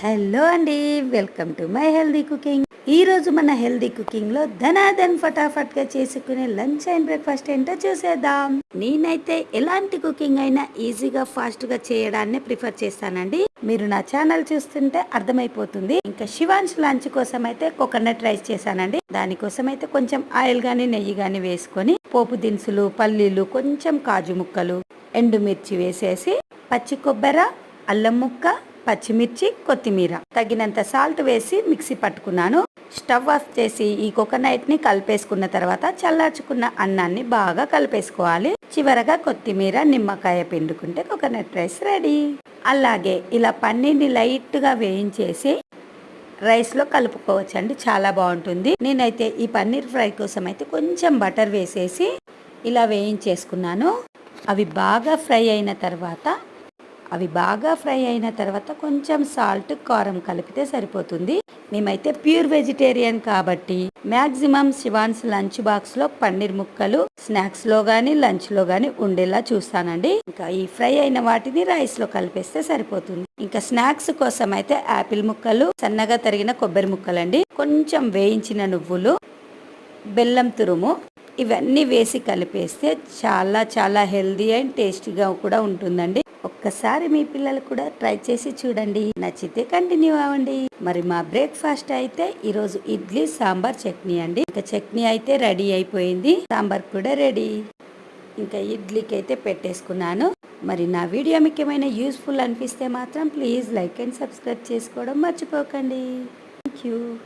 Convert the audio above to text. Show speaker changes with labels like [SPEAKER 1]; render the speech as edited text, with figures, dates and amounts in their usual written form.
[SPEAKER 1] Hello అండి, welcome to my healthy cooking. ఈరోజు మన హెల్దీ కుకింగ్లో ధనాధన్ ఫటాఫట్గా చేసుకునే లంచ్ అండ్ బ్రేక్ఫాస్ట్ ఏంటో చూసేద్దాం. నేనైతే ఎలాంటి కుకింగ్ అయినా ఈజీగా ఫాస్ట్గా చేయడాన్ని ప్రిఫర్ చేస్తానండి. మీరు నా ఛానల్ చూస్తుంటే అర్థమైపోతుంది. ఇంకా శివాంశ్ లంచ్ కోసం అయితే కోకోనట్ రైస్ చేశానండి. దానికోసం అయితే కొంచెం ఆయిల్ గాని నెయ్యి గాని వేసుకొని పోపు దినుసులు, పల్లీలు, కొంచెం కాజు ముక్కలు, ఎండుమిర్చి వేసేసి పచ్చి కొబ్బరి, అల్లం ముక్క, పచ్చిమిర్చి, కొత్తిమీర, తగినంత సాల్ట్ వేసి మిక్సీ పట్టుకున్నాను. స్టవ్ ఆఫ్ చేసి ఈ కోకోనట్ ని కలిపేసుకున్న తర్వాత చల్లార్చుకున్న అన్నాన్ని బాగా కలిపేసుకోవాలి. చివరగా కొత్తిమీర, నిమ్మకాయ పిండుకుంటే కోకోనట్ రైస్ రెడీ. అలాగే ఇలా పన్నీర్ని లైట్ గా వేయించేసి రైస్ లో కలుపుకోవచ్చు అండి, చాలా బాగుంటుంది. నేనైతే ఈ పన్నీర్ ఫ్రై కోసం అయితే కొంచెం బటర్ వేసేసి ఇలా వేయించేసుకున్నాను. అవి బాగా ఫ్రై అయిన తర్వాత కొంచెం సాల్ట్, కారం కలిపితే సరిపోతుంది. మేమైతే ప్యూర్ వెజిటేరియన్ కాబట్టి మాక్సిమం శివాన్స్ లంచ్ బాక్స్ లో పన్నీర్ ముక్కలు స్నాక్స్ లో గానీ లంచ్ లో గానీ ఉండేలా చూస్తానండి. ఇంకా ఈ ఫ్రై అయిన వాటిని రైస్ లో కలిపేస్తే సరిపోతుంది. ఇంకా స్నాక్స్ కోసం అయితే యాపిల్ ముక్కలు, సన్నగా తరిగిన కొబ్బరి ముక్కలండి, కొంచెం వేయించిన నువ్వులు, బెల్లం తురుము, ఇవన్నీ వేసి కలిపేస్తే చాలా చాలా హెల్దీ అండ్ టేస్టీగా కూడా ఉంటుందండి. ఒక్కసారి మీ పిల్లలు కూడా ట్రై చేసి చూడండి. నచ్చితే కంటిన్యూ అవ్వండి. మరి మా బ్రేక్ఫాస్ట్ అయితే ఈరోజు ఇడ్లీ, సాంబార్, చట్నీ అండి. ఇంకా చట్నీ అయితే రెడీ అయిపోయింది, సాంబార్ కూడా రెడీ. ఇంకా ఇడ్లీకి అయితే పెట్టేసుకున్నాను. మరి నా వీడియో మీకు ఏమైనా యూస్ఫుల్ అనిపిస్తే మాత్రం ప్లీజ్ లైక్ అండ్ సబ్స్క్రైబ్ చేసుకోవడం మర్చిపోకండి. Thank you.